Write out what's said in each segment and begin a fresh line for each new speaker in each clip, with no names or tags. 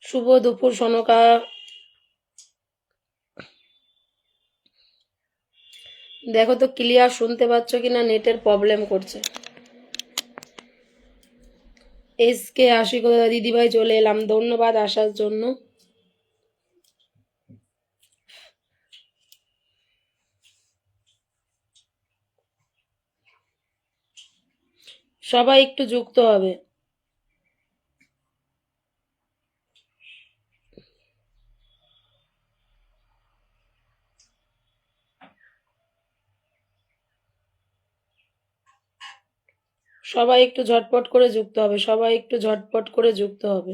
শুভ দুপুর সনকা। দেখো তো ক্লিয়ার শুনতে পাচ্ছ কিনা, নেটের প্রবলেম করছে। এসকে আশিক দিদিভাই চলে এলাম, ধন্যবাদ আসার জন্য। সবাই একটু যুক্ত হবে। সবাই একটু ঝটপট করে যুক্ত হবে, সবাই একটু ঝটপট করে যুক্ত হবে।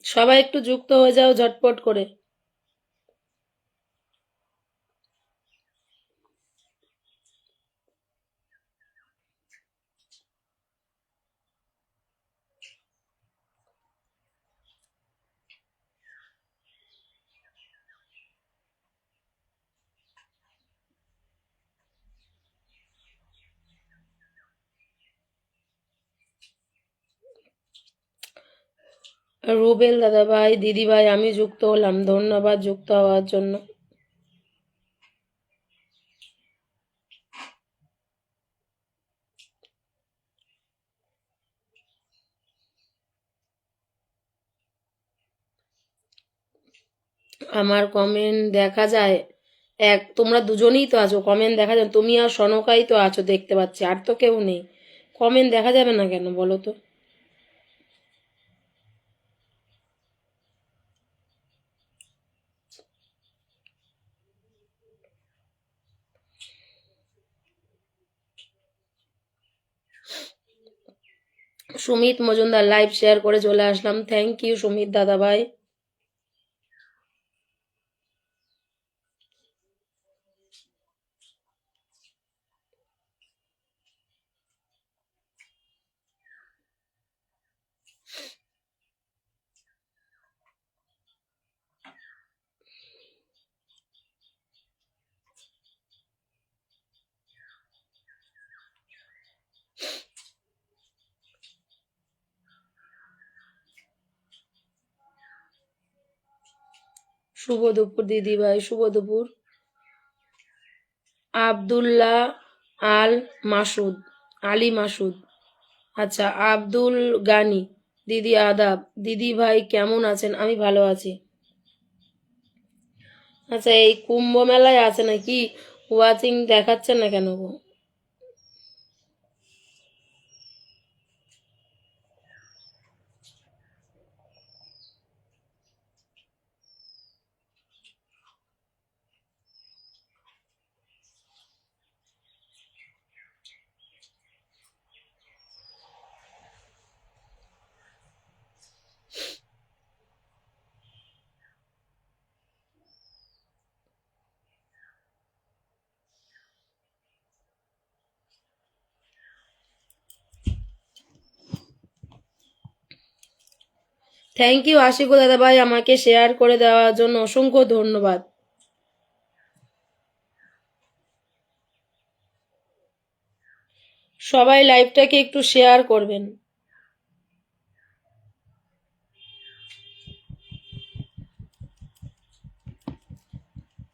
সবাই একটু যুক্ত হয়ে যাও ঝটপট করে। রুবেল দাদা ভাই, দিদি ভাই, আমি যুক্ত হলাম, ধন্যবাদ যুক্ত হওয়ার জন্য। আমার কমেন্ট দেখা যায় তোমরা দুজনেই তো আছো, কমেন্ট দেখা যায়, তুমি আর সনকাই তো আছো দেখতে পাচ্ছি, আর তো কেউ নেই। কমেন্ট দেখা যাবে না কেন বলো তো? সুমিত মজুমদার লাইভ শেয়ার করে চলে আসলাম, থ্যাংক ইউ সুমিত দাদা ভাই। শুভ দুপুর দিদি ভাই, শুভ দুপুর। আব্দুল্লাহ আল মাসুদ, আলী মাসুদ, আচ্ছা আব্দুল গানি, দিদি আদাব, দিদি ভাই কেমন আছেন? আমি ভালো আছি। আচ্ছা এই কুম্ভ মেলায় আছে নাকি? ওয়াচিং দেখাচ্ছে না কেন গো? থ্যাংক ইউ আশিকু দাদা ভাই, আমাকে শেয়ার করে দেওয়ার জন্য অসংখ্য ধন্যবাদ। সবাই লাইভটাকে একটু শেয়ার করবেন।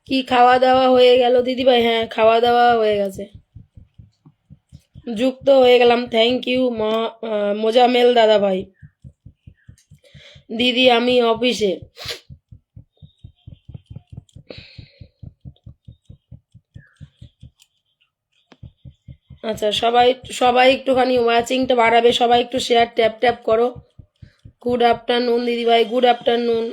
কি খাওয়া দাওয়া হয়ে গেল দিদি ভাই? হ্যাঁ খাওয়া দাওয়া হয়ে গেছে, যুক্ত হয়ে গেলাম, থ্যাংক ইউ মোজামেল দাদা ভাই। দিদি আমি অফিসে। আচ্ছা সবাই সবাই একটুখানি ওয়াচিংটা বাড়াবে, সবাই একটু শেয়ার ট্যাপ ট্যাপ করো। গুড আফটারনুন দিদি ভাই, গুড আফটারনুন।